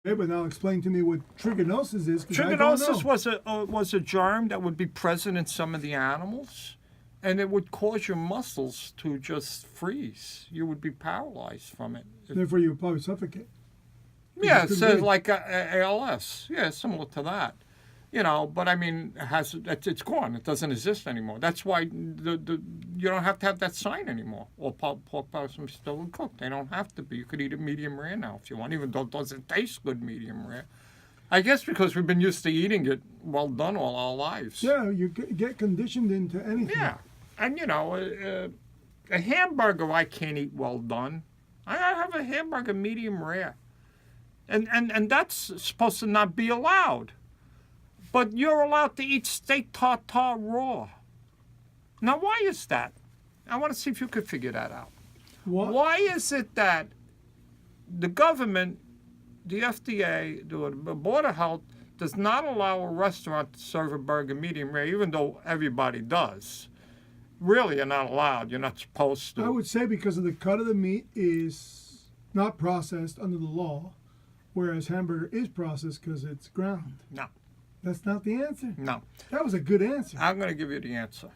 Okay, but now explain to me what trichinosis is. 'Cause I don't Trichinosis know. was a germ that would be present in some of the animals, and it would cause your muscles to just freeze. You would be paralyzed from it. Therefore, you would probably suffocate. Yeah, couldn't so breathe. like ALS. Yeah, similar to that. You know, but I mean, it's gone. It doesn't exist anymore. That's why you don't have to have that sign anymore. Or pork possum still cooked. They don't have to be. You could eat it medium rare now if you want, even though it doesn't taste good medium rare. I guess because we've been used to eating it well done all our lives. Yeah, you get conditioned into anything. Yeah, and you know, a hamburger I can't eat well done. I gotta have a hamburger medium rare, and that's supposed to not be allowed. But you're allowed to eat steak tartare raw. Now, why is that? I want to see if you could figure that out. What? Why is it that the government, the FDA, the Board of Health, does not allow a restaurant to serve a burger medium rare, even though everybody does? Really, you're not allowed. You're not supposed to. I would say because of the cut of the meat is not processed under the law, whereas hamburger is processed because it's ground. No. That's not the answer. No. That was a good answer. I'm going to give you the answer.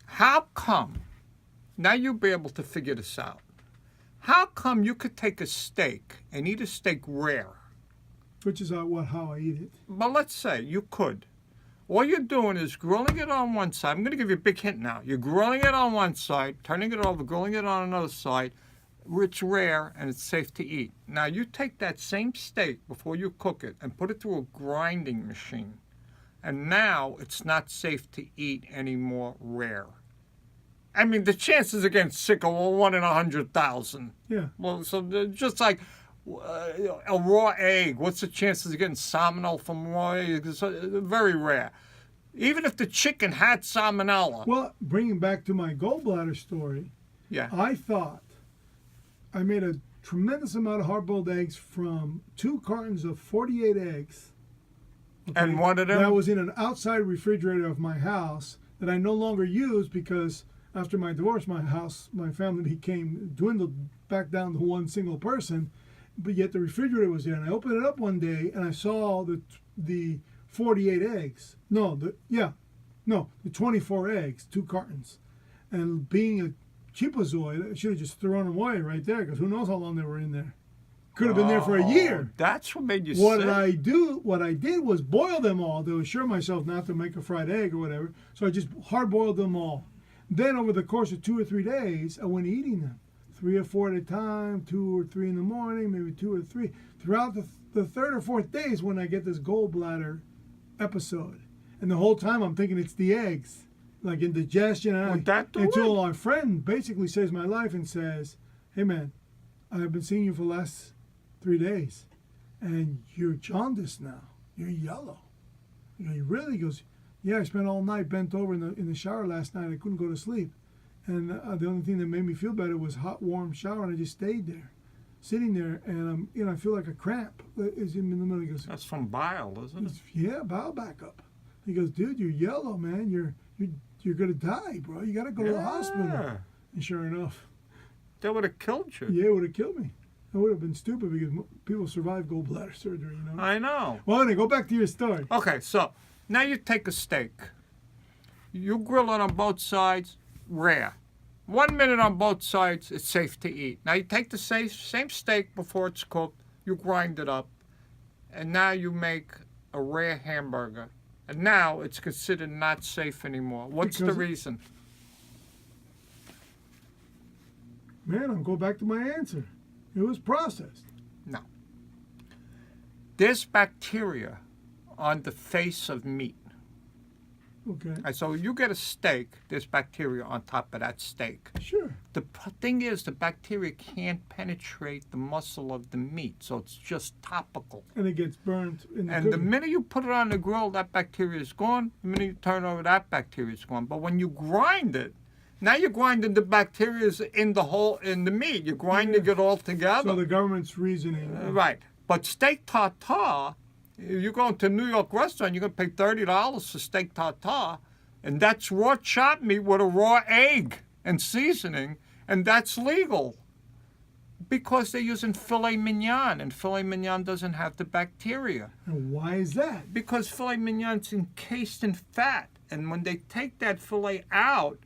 How come, now you'll be able to figure this out, how come you could take a steak and eat a steak rare? Which is how I eat it. But let's say you could. All you're doing is grilling it on one side. I'm going to give you a big hint now. You're grilling it on one side, turning it over, grilling it on another side. It's rare and it's safe to eat. Now you take that same steak before you cook it and put it through a grinding machine. And now it's not safe to eat anymore rare. I mean, the chances of getting sick are 1 in 100,000. Yeah. Well, so just like a raw egg, what's the chances of getting salmonella from raw egg? It's very rare. Even if the chicken had salmonella. Well, bringing back to my gallbladder story, Yeah. I thought I made a tremendous amount of hard-boiled eggs from 2 cartons of 48 eggs. Okay? And one of them? That was in an outside refrigerator of my house that I no longer use because after my divorce, my family dwindled back down to one single person, but yet the refrigerator was there. And I opened it up one day and I saw the 48 eggs. The 24 eggs, 2 cartons. And being a cheapazoid, I should have just thrown them away right there because who knows how long they were in there. Could have been there for a year. That's what made you What sick. What I did was boil them all to assure myself not to make a fried egg or whatever. So I just hard boiled them all. Then over the course of 2 or 3 days, I went eating them. 3 or 4 at a time, 2 or 3 in the morning, maybe 2 or 3. Throughout the 3rd or 4th days when I get this gallbladder episode. And the whole time I'm thinking it's the eggs. Like indigestion. Would that do until it? our friend basically saves my life and says, hey man, I've been seeing you for the last 3 days. And you're jaundiced now. You're yellow. He really goes, yeah, I spent all night bent over in the shower last night. I couldn't go to sleep. And the only thing that made me feel better was hot, warm shower. And I just stayed there, sitting there. And, I feel like a cramp is in the middle. He goes, That's from bile, isn't it? yeah, bowel backup. He goes, dude, you're yellow, man. You're going to die, bro. You got to go to the hospital. And sure enough. That would have killed you. Yeah, it would have killed me. I would have been stupid because people survive gallbladder surgery, I know. Well, anyway, go back to your story. Okay, so now you take a steak. You grill it on both sides, rare. 1 minute on both sides, it's safe to eat. Now you take the same steak before it's cooked, you grind it up, and now you make a rare hamburger. And now it's considered not safe anymore. What's the reason? Man, I'm going back to my answer. It was processed. No. There's bacteria on the face of meat. Okay. And so you get a steak, there's bacteria on top of that steak. Sure. The thing is, the bacteria can't penetrate the muscle of the meat, so it's just topical. And it gets burnt in the And cooking. the minute you put it on the grill, that bacteria is gone. The minute you turn over, that bacteria is gone. But when you grind it, now you're grinding the bacteria in the meat. You're grinding it all together. So the government's reasoning. Right. But steak tartare, you go into a New York restaurant, you're going to pay $30 for steak tartare, and that's raw chopped meat with a raw egg and seasoning, and that's legal. Because they're using filet mignon, and filet mignon doesn't have the bacteria. And why is that? Because filet mignon's encased in fat, and when they take that filet out,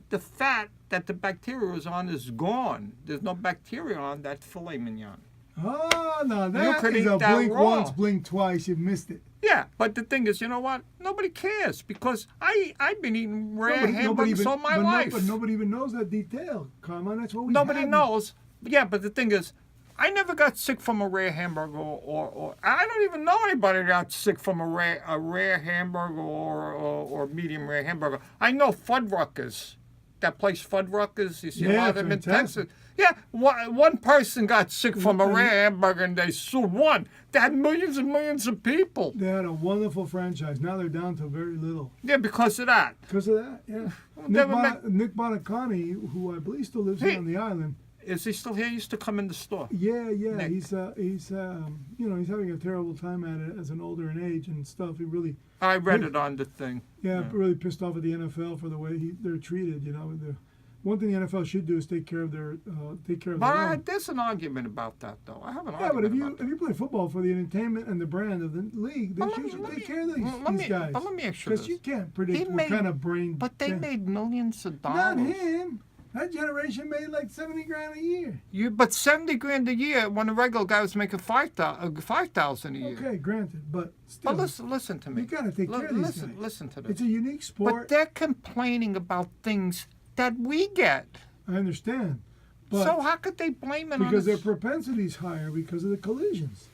the fat that the bacteria was on is gone. There's no bacteria on that filet mignon. Oh, no, You that could is eat a that blink raw. once, blink twice. You missed it. Yeah, but the thing is, you know what? Nobody cares because I've been eating rare hamburgers all my life. But nobody even knows that detail, Carmine. That's what we Nobody had. knows. Yeah, but the thing is, I never got sick from a rare hamburger, or I don't even know anybody that got sick from a rare hamburger or medium rare hamburger. I know Fuddruckers, that place Fuddruckers. You see a Yeah, lot of them in fantastic. Texas. Yeah, one person got sick from a rare hamburger and they sued one. They had millions and millions of people. They had a wonderful franchise. Now they're down to very little. Yeah, because of that. Because of that, yeah. Never Nick Boniconti, who I believe still lives here on the island. Is he still here? He used to come in the store. Yeah, Nick. he's he's having a terrible time at it as an older in age and stuff. He really I read it on the thing. really pissed off at the NFL for the way they're treated. You know, the one thing the NFL should do is take care of their But own. there's an argument about that, though. I have an Yeah, argument but about that. if you play football for the entertainment and the brand of the league, then you should take care of these guys. But let me ask you Because this. you can't predict He what made- kind of brain. But they made millions of Not dollars. him. That generation made like $70,000 a year. But $70,000 a year when a regular guy was making $5,000 a year. Okay, granted, but still, But listen to me. you gotta take care of these listen, guys. listen to this. It's a unique But sport. they're complaining about things that we get. I understand, but So how could they blame it because on their us? propensity's higher because of the collisions.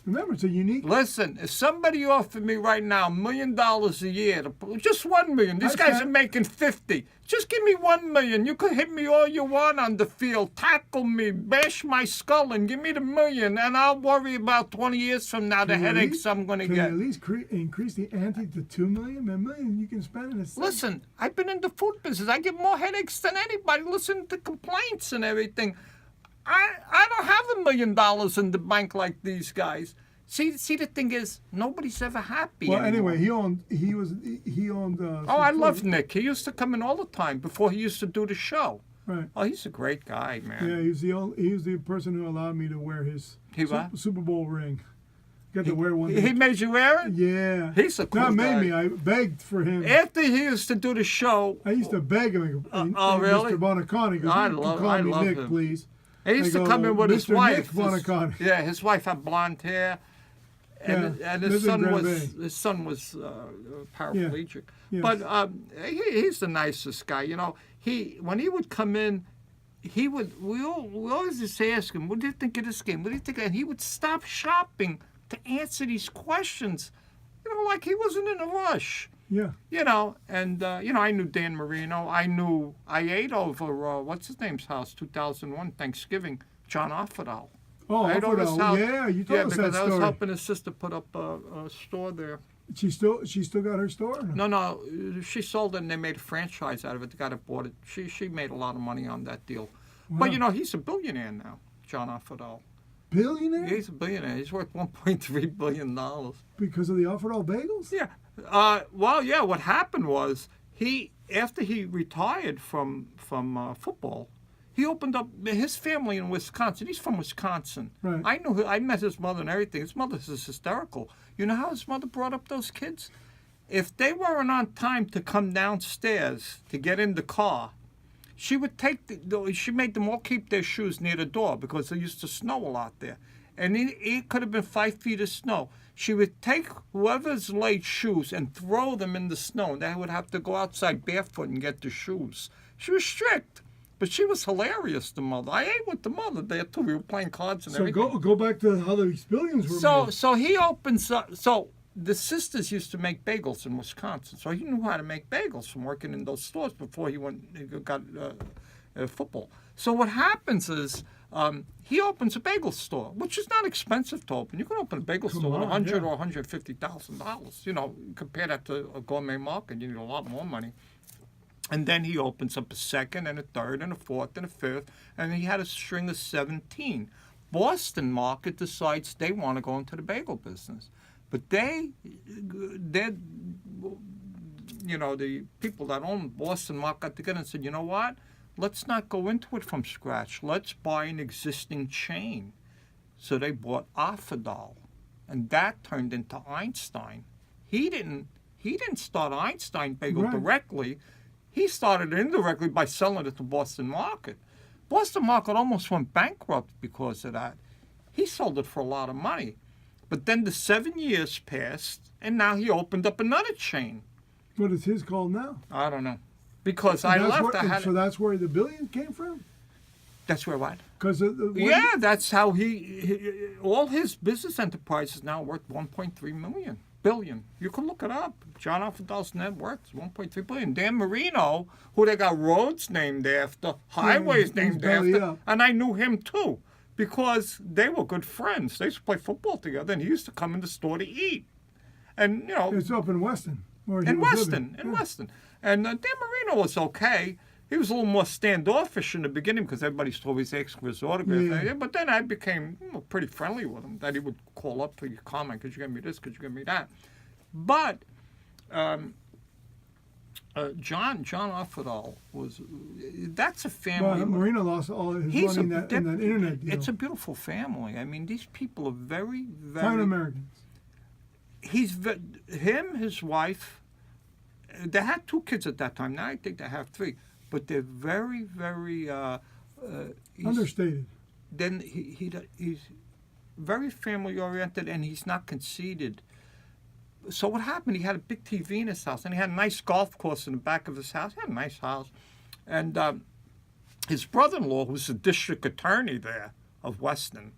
Remember, it's a unique. Listen, if somebody offered me right now $1 million a year, just $1 million. These I guys can't- are making 50. Just give me $1 million. You could hit me all you want on the field, tackle me, bash my skull, and give me the $1 million, and I'll worry about 20 years from now the Can you at headaches least- I'm going to Can you get. at least increase the ante to $2 million? $1 million you can spend in a second. Listen, I've been in the food business. I get more headaches than anybody. Listen to complaints and everything. I don't have $1 million in the bank like these guys. See, the thing is, nobody's ever happy. Well, anymore. anyway, he owned. Oh, I love Nick. He used to come in all the time before he used to do the show. Right. Oh, he's a great guy, man. Yeah, he was the person who allowed me to wear his He what? Super Bowl ring. Got to wear one. He made you wear it? Yeah. He's a cool Not made guy. me. I begged for him. After he used to do the show, I used to beg him. oh, really? Mr. Boniconti, goes, I you can love call me him. Nick, please. he used I to go, come in with his Mr. wife. Nick Boniconti. Yeah, his wife had blonde hair. And, Yeah, and his lived in son Grand was paraplegic. Yes. But he's the nicest guy. You know, when he would come in, we always just ask him, "What do you think of this game? What do you think?" And he would stop shopping to answer these questions. You know, like he wasn't in a rush. Yeah. You know, and I knew Dan Marino. I ate over what's his name's house, 2001 Thanksgiving, John Offerdehl. Oh, I know his Offerdehl. house. Yeah, you told us because that I was story. helping his sister put up a store there. She still got her store? Or no? No, she sold it and they made a franchise out of it. The guy that bought it, she made a lot of money on that deal. Wow. But you know, he's a billionaire now, John Offerdehl. Billionaire? He's a billionaire. He's worth $1.3 billion. Because of the Offerdehl bagels? Yeah. What happened was after he retired from football, he opened up his family in Wisconsin. He's from Wisconsin. Right. I met his mother and everything. His mother's hysterical. You know how his mother brought up those kids? If they weren't on time to come downstairs to get in the car, she would she made them all keep their shoes near the door because it used to snow a lot there. And it could have been 5 feet of snow. She would take whoever's late shoes and throw them in the snow. And they would have to go outside barefoot and get the shoes. She was strict. But she was hilarious, the mother. I ate with the mother there, too. We were playing cards and So everything. go back to how the billions were made. So he opens up. So the sisters used to make bagels in Wisconsin. So he knew how to make bagels from working in those stores before he got football. So what happens is he opens a bagel store, which is not expensive to open. You can open a bagel store with $100,000 or $150,000. You know, compare that to a gourmet market, you need a lot more money. And then he opens up a second and a third and a fourth and a fifth, and he had a string of 17. Boston market decides they want to go into the bagel business. But the people that own Boston market got together and said, you know what? let's not go into it from scratch. Let's buy an existing chain. So they bought Offerdehl, and that turned into Einstein. He didn't start Einstein Bagel directly. He started it indirectly by selling it to Boston Market. Boston Market almost went bankrupt because of that. He sold it for a lot of money. But then the 7 years passed, and now he opened up another chain. What is his called now? I don't know. Because I left, So that's where the billion came from? That's where what? Because That's how he all his business enterprise is now worth 1.3 billion. You can look it up. John Offerdehl's net worth is 1.3 billion. Dan Marino, who they got roads named after, highways named after, and I knew him too because they were good friends. They used to play football together, and he used to come in the store to eat. And it's up in Weston. In Weston. And Dan Marino was okay. He was a little more standoffish in the beginning because everybody used to always ask for his autograph. Yeah. But then I became pretty friendly with him, that he would call up for your comment, could you get me this, could you get me that? But John Offerdehl that's a family. Well, Marino lost all his money in that internet deal. It's a beautiful family. I mean, these people are very, very... Fine Americans. His wife, they had 2 kids at that time. Now I think they have 3. But they're very, very... understated. Then he's very family-oriented, and he's not conceited. So what happened, he had a big TV in his house, and he had a nice golf course in the back of his house. He had a nice house. And his brother-in-law, who's the district attorney there of Weston,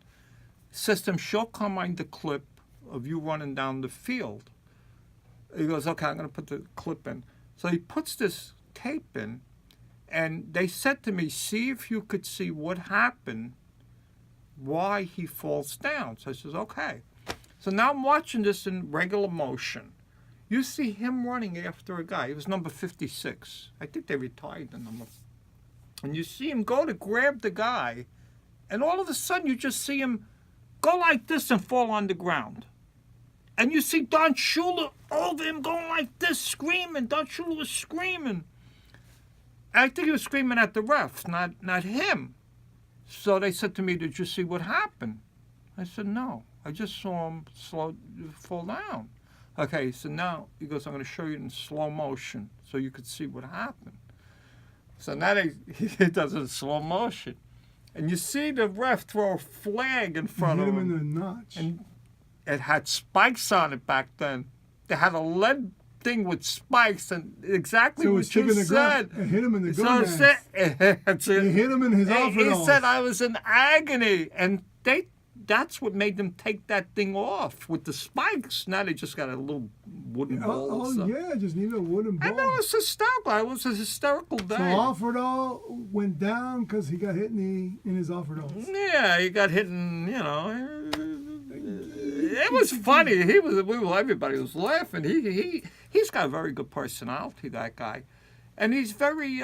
says to him, show Carmine the clip of you running down the field. He goes, okay, I'm going to put the clip in. So he puts this tape in, and they said to me, see if you could see what happened, why he falls down. So I says, okay. So now I'm watching this in regular motion. You see him running after a guy. He was number 56. I think they retired the number. And you see him go to grab the guy, and all of a sudden you just see him go like this and fall on the ground. And you see Don Shula over him going like this, screaming. Don Shula was screaming. I think he was screaming at the refs, not him. So they said to me, did you see what happened? I said, no. I just saw him fall down. Okay, so now, he goes, I'm going to show you in slow motion so you could see what happened. So now he does it in slow motion. And you see the ref throw a flag in front of him. Hit him in the notch. And it had spikes on it back then. They had a lead thing with spikes, and exactly what you said. It hit him in the gonads. So it hit him in his Offerdehl. He said, I was in agony. And that's what made them take that thing off with the spikes. Now they just got a little wooden ball. Just need a wooden ball. And it was hysterical. It was a hysterical day. So Offerdehl went down because he got hit in his Offerdehl. Yeah, he got hit in, it was funny. Everybody was laughing. He's got a very good personality, that guy. And he's very...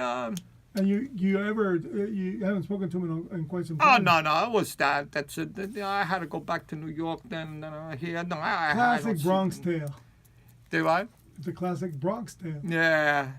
And you haven't spoken to him in quite some time? Oh, no, it was that. That's it. I had to go back to New York then. Classic Bronx tale. Do what? It's a classic Bronx tale. Yeah.